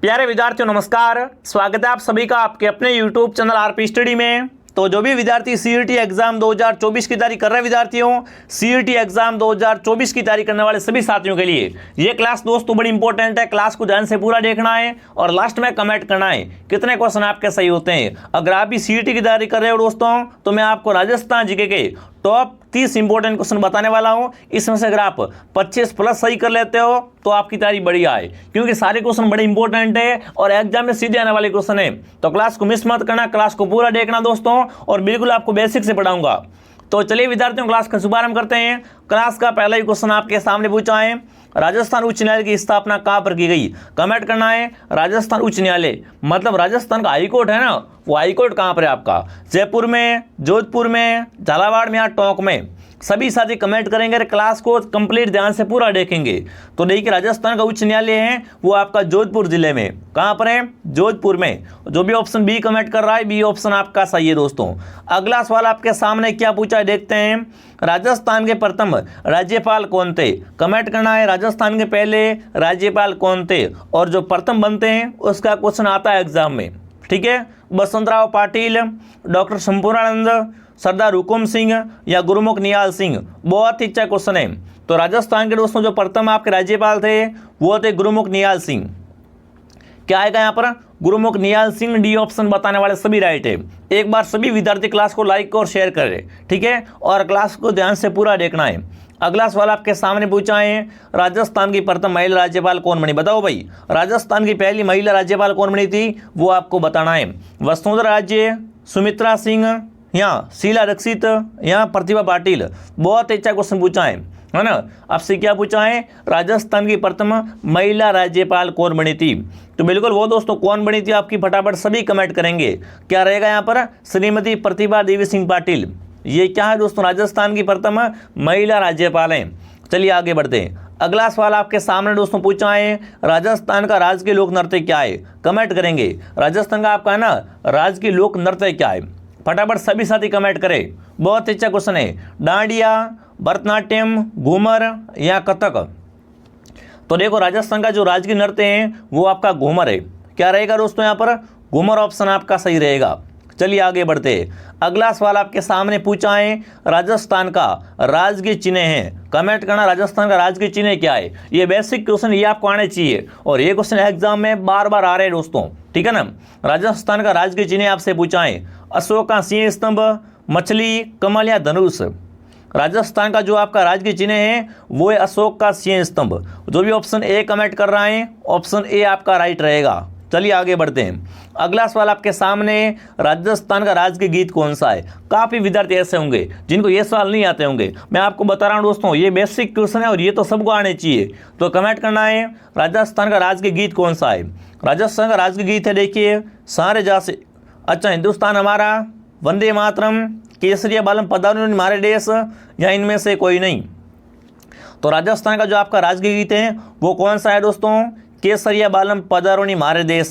प्यारे विद्यार्थियों नमस्कार, स्वागत है आप सभी का आपके अपने YouTube चैनल आरपी स्टडी में। तो जो भी विद्यार्थी सीईटी एग्जाम 2024 की तैयारी कर रहे हैं विद्यार्थियों, सीईटी एग्जाम 2024 की तैयारी करने वाले सभी साथियों के लिए ये क्लास दोस्तों बड़ी इंपॉर्टेंट है। क्लास को ध्यान से पूरा देखना है और लास्ट में कमेंट करना है कितने क्वेश्चन आपके सही होते हैं। अगर आप भी सीईटी की तैयारी कर रहे हो दोस्तों, तो मैं आपको राजस्थान जीके के टॉप 30 इंपॉर्टेंट क्वेश्चन बताने वाला हूं। इसमें से अगर आप 25 प्लस सही कर लेते हो तो आपकी तैयारी बढ़िया है, क्योंकि सारे क्वेश्चन बड़े इंपॉर्टेंट है और एग्जाम में सीधे आने वाले क्वेश्चन है। तो क्लास को मिस मत करना, क्लास को पूरा देखना दोस्तों, और बिल्कुल आपको बेसिक से पढ़ाऊंगा। तो चलिए विद्यार्थियों, क्लास का शुभारंभ करते हैं। क्लास का पहला ही क्वेश्चन आपके सामने पूछा है, राजस्थान उच्च न्यायालय की स्थापना कहाँ पर की गई। कमेंट करना है राजस्थान उच्च न्यायालय, मतलब राजस्थान का हाईकोर्ट है ना, वो हाईकोर्ट कहाँ पर है आपका, जयपुर में, जोधपुर में, झालावाड़ में या टोंक में। सभी साथी कमेंट करेंगे, क्लास को कंप्लीट ध्यान से पूरा देखेंगे। तो देखिए, राजस्थान का उच्च न्यायालय है वो आपका जोधपुर जिले में। कहाँ पर है? जोधपुर में। जो भी ऑप्शन बी कमेंट कर रहा है, बी ऑप्शन आपका सही है दोस्तों। अगला सवाल आपके सामने क्या पूछा है देखते हैं। राजस्थान के प्रथम राज्यपाल कौन थे। कमेंट करना है राजस्थान के पहले राज्यपाल कौन थे, और जो प्रथम बनते हैं उसका क्वेश्चन आता है एग्जाम में। ठीक है, बसंतराव पाटिल, डॉक्टर संपूर्णानंद, सरदार हुकुम सिंह या गुरुमुख निहाल सिंह। बहुत ही अच्छा क्वेश्चन है। तो राजस्थान के दोस्तों जो प्रथम आपके राज्यपाल थे वो थे गुरुमुख निहाल सिंह। क्या आएगा यहाँ पर? गुरुमुख निहाल सिंह। डी ऑप्शन बताने वाले सभी राइट है। एक बार सभी विद्यार्थी क्लास को लाइक और शेयर करें, ठीक है, और क्लास को ध्यान से पूरा देखना है। अगला सवाल आपके सामने पूछा है, राजस्थान की प्रथम महिला राज्यपाल कौन बनी। बताओ भाई, राजस्थान की पहली महिला राज्यपाल कौन बनी थी, वो आपको बताना है। वसुंधरा राजे, सुमित्रा सिंह, यहाँ शीला दीक्षित, यहाँ प्रतिभा पाटिल। बहुत अच्छा क्वेश्चन पूछा है ना। आपसे क्या पूछा है, राजस्थान की प्रथम महिला राज्यपाल कौन बनी थी। तो बिल्कुल वो दोस्तों कौन बनी थी आपकी फटाफट सभी कमेंट करेंगे। क्या रहेगा यहाँ पर? श्रीमती प्रतिभा देवी सिंह पाटिल। ये क्या है दोस्तों? राजस्थान की प्रथम महिला राज्यपाल हैं। चलिए आगे बढ़ते हैं। अगला सवाल आपके सामने दोस्तों पूछा है, राजस्थान का राजकीय लोक नृत्य क्या है। कमेंट करेंगे राजस्थान का आपका है ना राजकीय लोक नृत्य क्या है। फटाफट सभी साथी कमेंट करें। बहुत अच्छा क्वेश्चन है। डांडिया, भरतनाट्यम, घूमर या कथक। तो देखो, राजस्थान का जो राजकीय नृत्य है वो आपका घूमर है। क्या रहेगा दोस्तों यहाँ पर? घूमर ऑप्शन आपका सही रहेगा। चलिए आगे बढ़ते हैं। अगला सवाल आपके सामने पूछा है, राजस्थान का राजकीय चिन्ह है। कमेंट करना राजस्थान का राजकीय चिन्ह क्या है। ये बेसिक क्वेश्चन ये आपको आने चाहिए, और ये क्वेश्चन एग्जाम में बार बार आ रहे हैं दोस्तों, ठीक है ना। राजस्थान का राजकीय चिन्ह आपसे पूछा है, अशोक का सिंह स्तंभ, मछली, कमल या धनुष। राजस्थान का जो आपका राजकीय चिन्ह है वो है अशोक का सिंह स्तंभ। जो भी ऑप्शन ए कमेंट कर रहा है, ऑप्शन ए आपका राइट रहेगा। चलिए आगे बढ़ते हैं। अगला सवाल आपके सामने, राजस्थान का राजकीय गीत कौन सा है। काफ़ी विद्यार्थी ऐसे होंगे जिनको ये सवाल नहीं आते होंगे। मैं आपको बता रहा हूँ दोस्तों, ये बेसिक क्वेश्चन है और ये तो सबको आने चाहिए। तो कमेंट करना है राजस्थान का राजकीय गीत कौन सा है। राजस्थान का राजकीय गीत है, देखिए, सारे जैसे अच्छा हिंदुस्तान हमारा, वंदे मातरम, केसरिया बालम पधारो हमारे देश, या इनमें से कोई नहीं। तो राजस्थान का जो आपका राजकीय गीत है वो कौन सा है दोस्तों? केसरिया बालम पधारोनी मारे देश।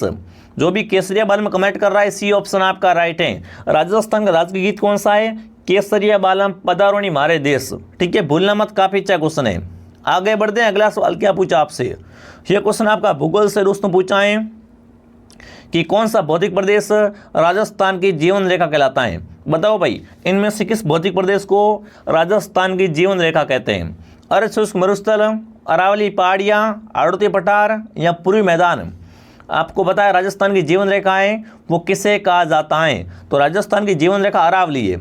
जो भी केसरिया बालम कमेंट कर रहा है, सी ऑप्शन आपका राइट है। राजस्थान का राजकीय गीत कौन सा है? केसरिया बालम पधारोनी मारे देश। ठीक है, भूलना मत, काफी अच्छा क्वेश्चन है। आगे बढ़ते हैं। अगला सवाल क्या पूछा आपसे, ये क्वेश्चन आपका भूगोल से दोस्तों पूछा है कि कौन सा भौतिक प्रदेश राजस्थान की जीवन रेखा कहलाता है। बताओ भाई, इनमें से किस भौतिक प्रदेश को राजस्थान की जीवन रेखा कहते हैं। अर्ध शुष्क मरुस्थल, अरावली पहाड़ियाँ, आड़ती पठार या पूर्वी मैदान। आपको पता है राजस्थान की जीवन रेखा है वो किसे कहा जाता है। तो राजस्थान की जीवन रेखा अरावली है,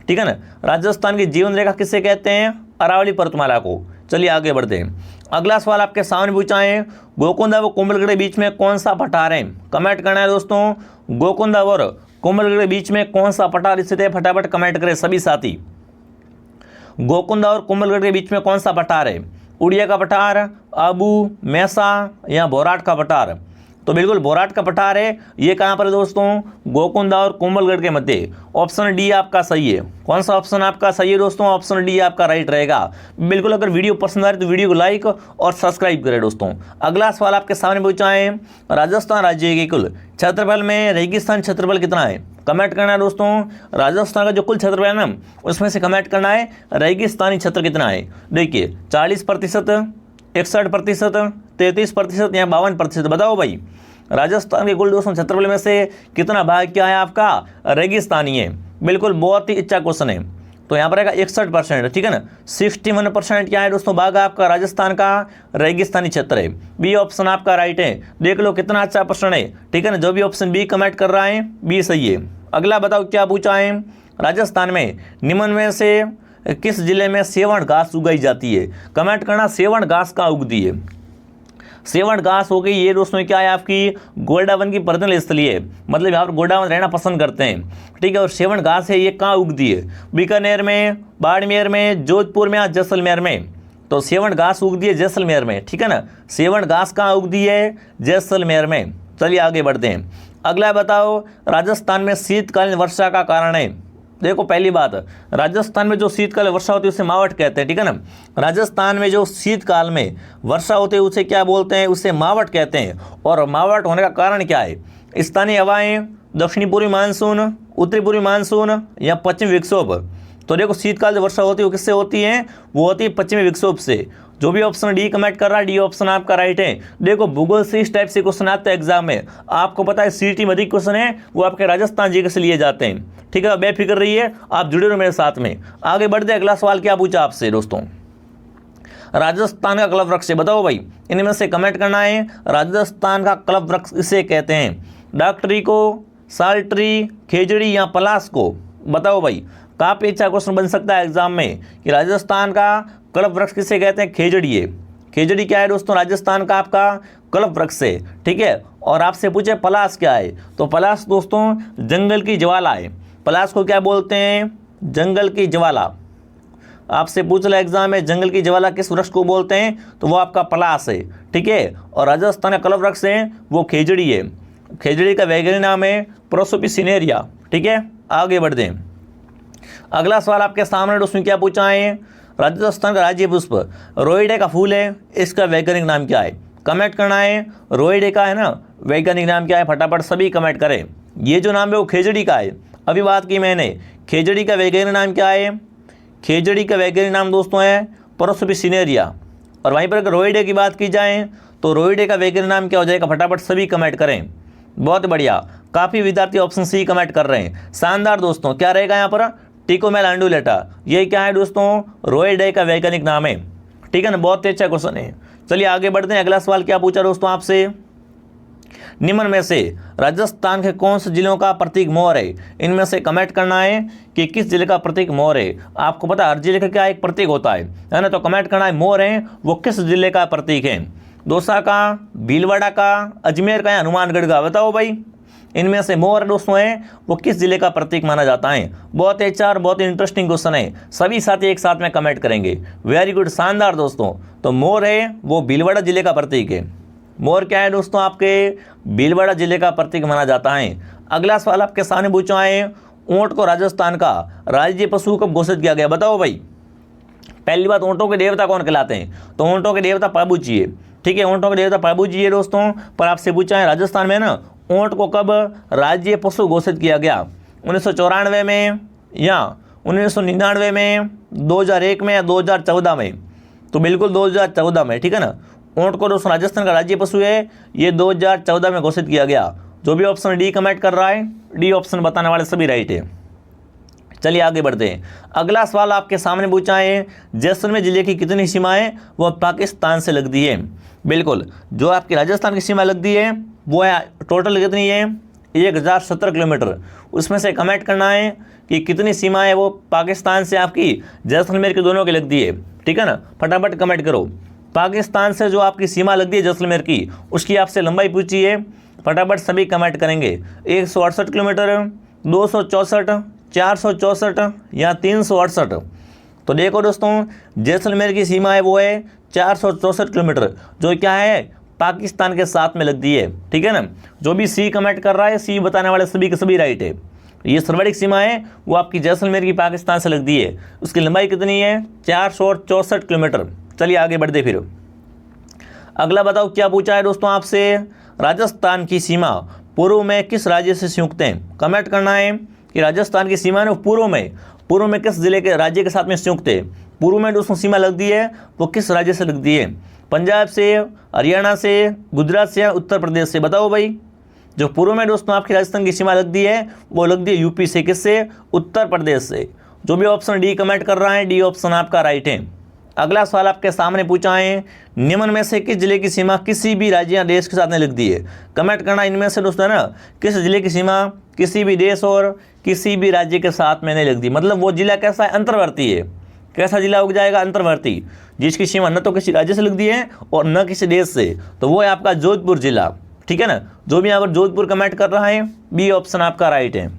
ठीक है ना। राजस्थान की जीवन रेखा किसे कहते हैं? अरावली पर्वतमाला को। चलिए आगे बढ़ते हैं। अगला सवाल आपके सामने पूछा है, गोकुंदा व कुंभलगढ़ के बीच में कौन सा पठार है। कमेंट करना है दोस्तों, गोकुंदा और कुंभलगढ़ के बीच में कौन सा पठार स्थित है। फटाफट कमेंट करें सभी साथी। गोकुंदा और कुंभलगढ़ के बीच में कौन सा पठार है? उड़िया का पठार, आबू, मैसा या बोराट का पठार। तो बिल्कुल बोराट का पठार है। ये कहाँ पर है दोस्तों? गोकुंदा और कुंभलगढ़ के मध्य। ऑप्शन डी आपका सही है। कौन सा ऑप्शन आपका सही है दोस्तों? ऑप्शन डी आपका राइट रहेगा। बिल्कुल, अगर वीडियो पसंद आ रही तो वीडियो को लाइक और सब्सक्राइब करें दोस्तों। अगला सवाल आपके सामने पूछा है, राजस्थान राज्य के कुल क्षेत्रफल में रेगिस्तान क्षेत्रफल कितना है। कमेंट करना है दोस्तों, राजस्थान का जो कुल क्षेत्रफल है ना उसमें से कमेंट करना है रेगिस्तानी क्षेत्र कितना है। देखिए, 40%, 61%, 33% या 52%। बताओ भाई, राजस्थान के कुल दोस्तों क्षेत्रफल में से कितना भाग क्या है आपका रेगिस्तानी है। बिल्कुल बहुत ही अच्छा क्वेश्चन है। तो यहाँ पर आएगा 61%, ठीक है ना। 61% क्या है दोस्तों भाग आपका राजस्थान का रेगिस्तानी क्षेत्र है। बी ऑप्शन आपका राइट है। देख लो कितना अच्छा प्रश्न है, ठीक है ना। जो भी ऑप्शन बी कमेंट कर रहा है बी सही है। अगला बताओ क्या पूछा है, राजस्थान में निम्न में से किस जिले में सेवण घास उगाई जाती है। कमेंट करना सेवण घास कहाँ उगती है। सेवण घास हो गई ये दोस्तों क्या है आपकी गोल्डावन की पर्यटन स्थली है, मतलब यहाँ पर गोल्डावन रहना पसंद करते हैं, ठीक है। और सेवण घास है ये कहाँ उगती है, बीकानेर में, बाड़मेर में, जोधपुर में या जैसलमेर में। तो सेवण घास उगती है जैसलमेर में, ठीक है ना। सेवण घास कहाँ उगती है जैसलमेर में। चलिए आगे बढ़ते हैं। अगला बताओ राजस्थान में शीतकालीन वर्षा का कारण है। देखो पहली बात, राजस्थान में जो शीतकाल वर्षा होती है उसे मावट कहते हैं, ठीक है ना। राजस्थान में जो शीतकाल में वर्षा होती है उसे क्या बोलते हैं, उसे मावट कहते हैं। और मावट होने का कारण क्या है, स्थानीय हवाएं, दक्षिणी पूर्वी मानसून, उत्तरी पूर्वी मानसून या पश्चिमी विक्षोभ। तो देखो शीतकाल जो वर्षा होती है वो किससे होती है, वो होती है पश्चिमी विक्षोभ से। जो भी ऑप्शन डी कमेंट कर रहा है डी ऑप्शन आपका राइट है। देखो भूगोल से इस टाइप से क्वेश्चन आते हैं एग्जाम में, आपको पता है सीटी में अधिक क्वेश्चन है वो आपके राजस्थान जी के से लिए जाते हैं, ठीक है। बेफिक्र रहिए, आप जुड़े रहो मेरे साथ में। आगे बढ़ते अगला सवाल क्या पूछा आपसे दोस्तों, राजस्थान का कल्प वृक्ष बताओ भाई, इनमें से कमेंट करना है राजस्थान का कल्प वृक्ष इसे कहते हैं। डॉक्टरी को, साल्ट्री, खेजड़ी या पलास को बताओ भाई। काफी अच्छा क्वेश्चन बन सकता है एग्जाम में कि राजस्थान का कल्प वृक्ष किसे कहते हैं, खेजड़ी है। खेजड़ी क्या है दोस्तों, राजस्थान का आपका कल्प वृक्ष है, ठीक है। और आपसे पूछे पलास क्या है, तो पलास दोस्तों जंगल की ज्वाला है। पलास को क्या बोलते हैं, जंगल की ज्वाला। आपसे पूछ रहा एग्जाम में जंगल की ज्वाला किस वृक्ष को बोलते हैं, तो वो आपका पलास है, ठीक है। और राजस्थान का कल्प वृक्ष है वो खेजड़ी है। खेजड़ी का वैज्ञानिक नाम है प्रोसोपिसिनेरिया, ठीक है। आगे बढ़ते हैं। अगला सवाल आपके सामने दोस्तों क्या पूछा है, राजस्थान का राज्य पुष्प रोइडे का फूल है, इसका वैज्ञानिक नाम क्या है। कमेंट करना है रोइडे का है ना वैज्ञानिक नाम क्या है, फटाफट सभी कमेंट करें। ये जो नाम है वो खेजड़ी का है, अभी बात की मैंने। खेजड़ी का वैज्ञानिक नाम क्या है, खेजड़ी का वैज्ञानिक नाम दोस्तों है प्रोसोपिसिनेरिया। और वहीं पर अगर रोइडे की बात की जाए तो रोइडे का वैज्ञानिक नाम क्या हो जाएगा, फटाफट सभी कमेंट करें। बहुत बढ़िया, काफ़ी विद्यार्थी ऑप्शन सी कमेंट कर रहे हैं, शानदार दोस्तों। क्या रहेगा यहाँ पर, टिकोमेल अंडुलेटा, ये क्या है दोस्तों, रोइडे का वैज्ञानिक नाम है, ठीक है ना। बहुत ही अच्छा क्वेश्चन है। चलिए आगे बढ़ते हैं। अगला सवाल क्या पूछा दोस्तों आपसे, निम्न में से राजस्थान के कौन से जिलों का प्रतीक मोर है। इनमें से कमेंट करना है कि किस जिले का प्रतीक मोर है। आपको पता है हर जिले का क्या एक प्रतीक होता है ना। तो कमेंट करना है मोर है वो किस जिले का प्रतीक है, दौसा का, भीलवाड़ा का, अजमेर का या हनुमानगढ़ का। बताओ भाई इनमें से मोर दोस्तों है वो किस जिले का प्रतीक माना जाता है। बहुत अच्छा और बहुत इंटरेस्टिंग क्वेश्चन है, सभी साथी एक साथ में कमेंट करेंगे। वेरी गुड, शानदार दोस्तों। तो मोर है वो भीलवाड़ा जिले का प्रतीक है। मोर क्या है दोस्तों, आपके भीलवाड़ा जिले का प्रतीक माना जाता है। अगला सवाल आपके सामने पूछा है, ऊंट को राजस्थान का राज्य पशु कब घोषित किया गया। बताओ भाई। पहली बात, ऊंटों के देवता कौन कहलाते हैं, तो ऊंटों के देवता प्रभु जी है, ठीक है। ऊंटों के देवता प्रभु जी है दोस्तों। पर आपसे पूछा है राजस्थान में ना ऊंट को कब राज्य पशु घोषित किया गया, 1994 में या 1999 में, 2001 में या 2014 में। तो बिल्कुल 2014 में, ठीक है ना। ऊंट को दोस्तों राजस्थान का राज्य पशु है, ये 2014 में घोषित किया गया। जो भी ऑप्शन डी कमेंट कर रहा है डी ऑप्शन बताने वाले सभी राइट है। चलिए आगे बढ़ते हैं। अगला सवाल आपके सामने पूछा है, जैसलमेर जिले की कितनी सीमाएं वो पाकिस्तान से लगती है। बिल्कुल, जो आपकी राजस्थान की सीमा लगती है वो है टोटल कितनी है, 1017 किलोमीटर। उसमें से कमेंट करना है कि कितनी सीमाएं वो पाकिस्तान से आपकी जैसलमेर के दोनों की लगती है, ठीक है ना। फटाफट कमेंट करो। पाकिस्तान से जो आपकी सीमा लगती है जैसलमेर की, उसकी आपसे लंबाई पूछी है, फटाफट सभी कमेंट करेंगे। 168 किलोमीटर, 264, 464 या 368। तो देखो दोस्तों जैसलमेर की सीमा है वो है 464 किलोमीटर, जो क्या है पाकिस्तान के साथ में लगती है, ठीक है ना। जो भी सी कमेंट कर रहा है सी बताने वाले सभी के सभी राइट है। ये सर्वाधिक सीमा है वो आपकी जैसलमेर की पाकिस्तान से लगती है। उसकी लंबाई कितनी है, 464 किलोमीटर। चलिए आगे बढ़ते फिर। अगला बताओ क्या पूछा है दोस्तों आपसे, राजस्थान की सीमा पूर्व में किस राज्य से संयुक्त है। कमेंट करना है कि राजस्थान की सीमा है पूर्व में किस जिले के राज्य के साथ में संयुक्त है। पूर्व में दोस्तों सीमा लगती है वो किस राज्य से लगती है? पंजाब से, हरियाणा से, गुजरात से या उत्तर प्रदेश से? बताओ भाई। जो पूर्व में दोस्तों आपकी राजस्थान की सीमा लगती है वो लगती है यूपी से। किससे? उत्तर प्रदेश से। जो भी ऑप्शन डी कमेंट कर रहा है, डी ऑप्शन आपका राइट है। अगला सवाल आपके सामने पूछा है, निम्न में से किस जिले की सीमा किसी भी राज्य या देश के साथ नहीं लगती है? कमेंट करना इनमें से दोस्तों है ना, किस जिले की सीमा किसी भी देश और किसी भी राज्य के साथ में नहीं लगती। मतलब वो जिला कैसा है? अंतर्वर्ती है। कैसा जिला हो जाएगा? अंतर्वर्ती, जिसकी सीमा न तो किसी राज्य से लगती है और न किसी देश से। तो वो है आपका जोधपुर जिला। ठीक है ना। जो भी यहाँ पर जोधपुर कमेंट कर रहा है, बी ऑप्शन आपका राइट है।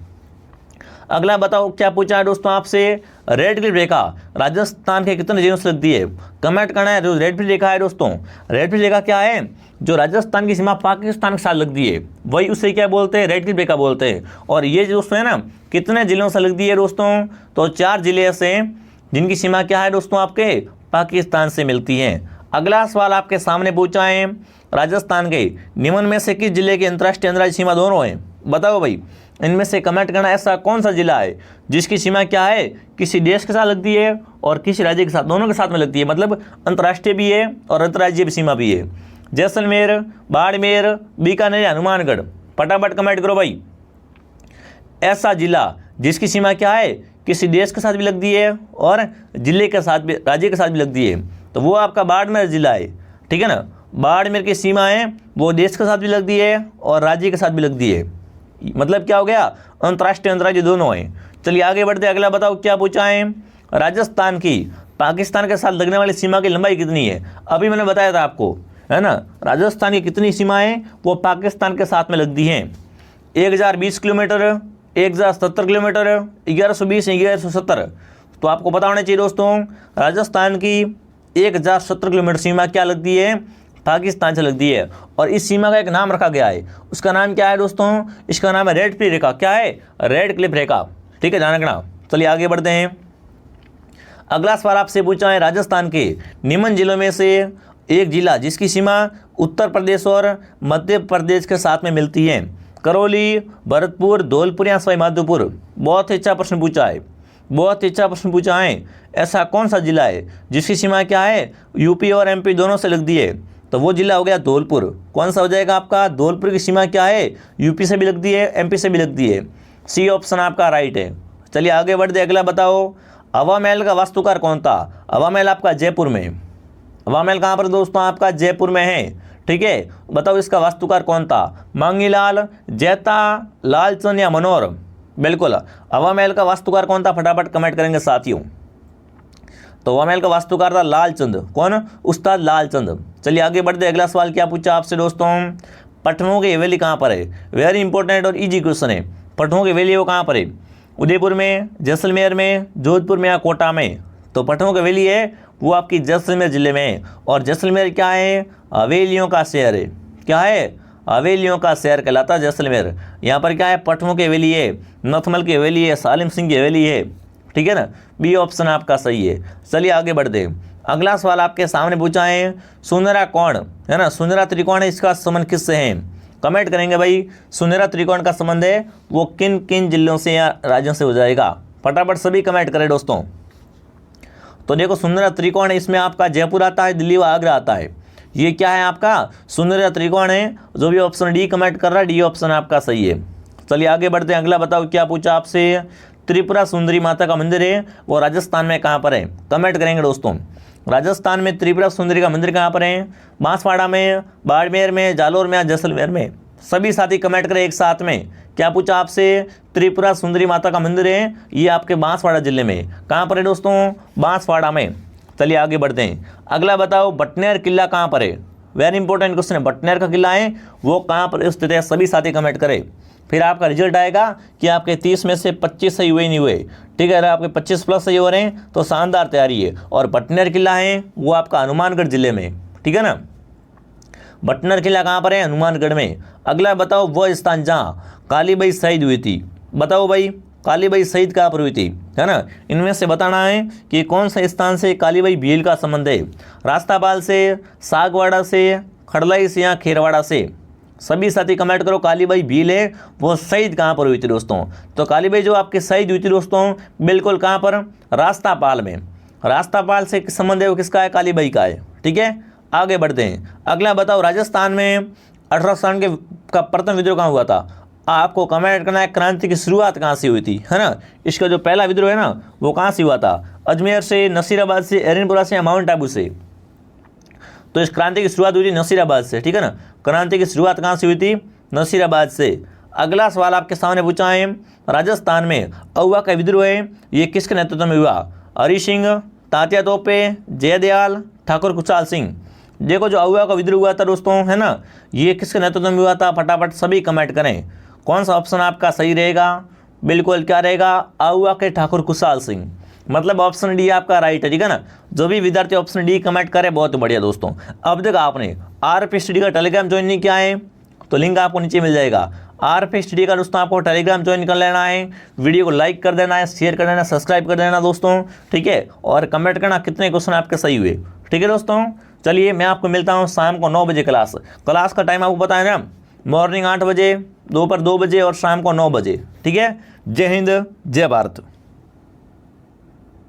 अगला बताओ क्या पूछा है दोस्तों आपसे, रेड क्लिफ रेखा राजस्थान के कितने जिलों से लगती है? कमेंट करना है। जो रेड क्लिफ रेखा है दोस्तों, रेड क्लिफ रेखा क्या है? जो राजस्थान की सीमा पाकिस्तान के साथ लगती है वही उसे क्या बोलते हैं? रेड क्लिफ रेखा बोलते हैं। और ये दोस्तों है ना, कितने जिलों से लगती है दोस्तों? तो 4 जिले ऐसे जिनकी सीमा क्या है दोस्तों आपके? पाकिस्तान से मिलती है। अगला सवाल आपके सामने पूछा है, राजस्थान के निम्न में से किस जिले की अंतर्राष्ट्रीय अंतर्राज्यीय सीमा दोनों है? बताओ भाई। इनमें से कमेंट करना, ऐसा कौन सा जिला है जिसकी सीमा क्या है? किसी देश के साथ लगती है और किसी राज्य के साथ, दोनों के साथ में लगती है। मतलब अंतर्राष्ट्रीय भी है और अंतर्राज्यीय भी सीमा भी है। जैसलमेर, बाड़मेर, बीकानेर, हनुमानगढ़? फटाफट कमेंट करो भाई। ऐसा जिला जिसकी सीमा क्या है? किसी देश के साथ भी लगती है और जिले के साथ भी, राज्य के साथ भी लगती है। तो वो आपका बाड़मेर जिला है। ठीक है ना। बाड़मेर की सीमा है वो देश के साथ भी लगती है और राज्य के साथ भी लगती है। मतलब क्या हो गया? अंतर्राष्ट्रीय अंतर्राज्यीय दोनों है। चलिए आगे बढ़ते। अगला बताओ क्या पूछा है, राजस्थान की पाकिस्तान के साथ लगने वाली सीमा की लंबाई कितनी है? अभी मैंने बताया था आपको, है ना। राजस्थान की कितनी सीमाएं वो पाकिस्तान के साथ में लगती हैं? 1020 किलोमीटर, 1070 किलोमीटर, 1120, 1170। तो आपको पता होना चाहिए दोस्तों, राजस्थान की 1070 किलोमीटर सीमा क्या लगती है? पाकिस्तान से लगती है। और इस सीमा का एक नाम रखा गया है, उसका नाम क्या है दोस्तों? इसका नाम है रेड क्लिफ रेखा। क्या है? रेड क्लिफ रेखा। ठीक है, ध्यान रखना। चलिए आगे बढ़ते हैं। अगला सवाल आपसे पूछा है, राजस्थान के निम्न जिलों में से एक जिला जिसकी सीमा उत्तर प्रदेश और मध्य प्रदेश के साथ में मिलती है? करौली, भरतपुर, धौलपुर या सवाई माधोपुर? बहुत ही अच्छा प्रश्न पूछा है, बहुत ही अच्छा प्रश्न पूछा है। ऐसा कौन सा जिला है जिसकी सीमा क्या है? यूपी और एमपी दोनों से लगती है। तो वो जिला हो गया धौलपुर। कौन सा हो जाएगा आपका? धौलपुर की सीमा क्या है? यूपी से भी लगती है, एमपी से भी लगती है। सी ऑप्शन आपका राइट है। चलिए आगे बढ़ते। अगला बताओ, हवा महल का वास्तुकार कौन था? हवा महल आपका जयपुर में। हवा महल कहाँ पर दोस्तों? आपका जयपुर में है। ठीक है, बताओ इसका वास्तुकार कौन था? मांगीलाल, जैता, लालचंद या मनोहर? बिल्कुल, हवा महल का वास्तुकार कौन था? फटाफट कमेंट करेंगे साथियों। तो हवा महल का वास्तुकार था लालचंद। कौन? उस्ताद लालचंद। चलिए आगे बढ़ते। अगला सवाल क्या पूछा आपसे दोस्तों, पटनों की हवेली कहाँ पर है? वेरी इंपॉर्टेंट और इजी क्वेश्चन है। पटनों की हवेली वो कहाँ पर है? उदयपुर में, जैसलमेर में, जोधपुर में या कोटा में? तो पटनों की हवेली है वो आपकी जैसलमेर जिले में है। और जैसलमेर क्या है? हवेलियों का शहर है। क्या है? हवेलियों का शहर कहलाता है जैसलमेर। यहाँ पर क्या है? पटनों की हवेली है, नथमल की हवेली है, सालिम सिंह की हवेली है। ठीक है ना। बी ऑप्शन आपका सही है। चलिए आगे बढ़ते। अगला सवाल आपके सामने पूछा है, सुनहरा कौन है ना, सुनहरा त्रिकोण है, इसका संबंध किससे है? कमेंट करेंगे भाई। सुनहरा त्रिकोण का संबंध है वो किन किन जिलों से या राज्यों से हो जाएगा? फटाफट सभी कमेंट करें दोस्तों। तो देखो सुनहरा त्रिकोण है, इसमें आपका जयपुर आता है, दिल्ली व आगरा आता है। ये क्या है आपका? सुनहरा त्रिकोण है। जो भी ऑप्शन डी कमेंट कर रहा है, डी ऑप्शन आपका सही है। चलिए आगे बढ़ते हैं। अगला बताओ क्या पूछा आपसे, त्रिपुरा सुंदरी माता का मंदिर है वो राजस्थान में कहाँ पर है? कमेंट करेंगे दोस्तों। राजस्थान में त्रिपुरा सुंदरी का मंदिर कहाँ पर है? बांसवाड़ा में, बाड़मेर में, जालोर में या जैसलमेर में? सभी साथी कमेंट करें एक साथ में। क्या पूछा आपसे? त्रिपुरा सुंदरी माता का मंदिर है ये आपके बांसवाड़ा जिले में। कहाँ पर है दोस्तों? बांसवाड़ा में। चलिए आगे बढ़ते हैं। अगला बताओ, बटनेर किला कहाँ पर है? वेरी इंपॉर्टेंट क्वेश्चन है। बटनेर का किला है वो कहाँ पर स्थित है? सभी साथी कमेंट करें। फिर आपका रिजल्ट आएगा कि आपके 30 में से 25 सही हुए नहीं हुए। ठीक है, अगर आपके 25 प्लस सही हो रहे हैं तो शानदार तैयारी है। और बटनेर किला है वो आपका हनुमानगढ़ जिले में। ठीक है ना। बटनेर किला कहाँ पर है? हनुमानगढ़ में। अगला बताओ, वो स्थान जहाँ कालीबाई शहीद हुई थी। बताओ भाई, कालीबाई शहीद कहाँ पर हुई थी? है ना। इनमें से बताना है कि कौन सा स्थान से कालीबाई भील का संबंध है? रास्तापाल से, सागवाड़ा से, खड़लाई से या खेरवाड़ा से? सभी साथी कमेंट करो। कालीबाई भील है वो शहीद कहाँ पर हुई थी दोस्तों? तो कालीबाई जो आपकी शहीद हुई थी दोस्तों, बिल्कुल कहाँ पर? रास्तापाल में। रास्तापाल से संबंध है वो किसका है? कालीबाई का है। ठीक है, आगे बढ़ते हैं। अगला बताओ, राजस्थान में 1897 का प्रथम विद्रोह कहाँ हुआ था? आपको कमेंट करना है क्रांति की शुरुआत कहाँ से हुई थी, है ना। इसका जो पहला विद्रोह है ना वो कहाँ से हुआ था? अजमेर से, नसीराबाद से, एरनपुरा से या माउंट आबू से? तो इस क्रांति की शुरुआत हुई थी नसीराबाद से। ठीक है ना, क्रांति की शुरुआत कहाँ से हुई थी? नसीराबाद से। अगला सवाल आपके सामने पूछा है, राजस्थान में अहुआ का विद्रोह है, ये किसके नेतृत्व में हुआ? हरि सिंह, तात्या तोपे, जयदयाल, ठाकुर खुशहाल सिंह। देखो, जो अहुआ का विद्रोह हुआ था दोस्तों, है ना, ये किसके नेतृत्व में हुआ था? फटाफट सभी कमेंट करें। कौन सा ऑप्शन आपका सही रहेगा? बिल्कुल क्या रहेगा? अहुआ के ठाकुर खुशहाल सिंह, मतलब ऑप्शन डी आपका राइट है। ठीक है ना, जो भी विद्यार्थी ऑप्शन डी कमेंट करे बहुत बढ़िया दोस्तों। अब तक आपने आरपी स्टडी का टेलीग्राम ज्वाइन नहीं किया है तो लिंक आपको नीचे मिल जाएगा। आरपी स्टडी का दोस्तों आपको टेलीग्राम ज्वाइन कर लेना है, वीडियो को लाइक कर देना है, शेयर कर देना, सब्सक्राइब कर देना दोस्तों। ठीक है, और कमेंट करना कितने क्वेश्चन आपके सही हुए। ठीक है दोस्तों, चलिए मैं आपको मिलता हूँ शाम को 9 बजे क्लास का टाइम आपको पता है ना, मॉर्निंग 8 बजे, दोपहर 2 बजे और शाम को 9 बजे। ठीक है, जय हिंद, जय भारत।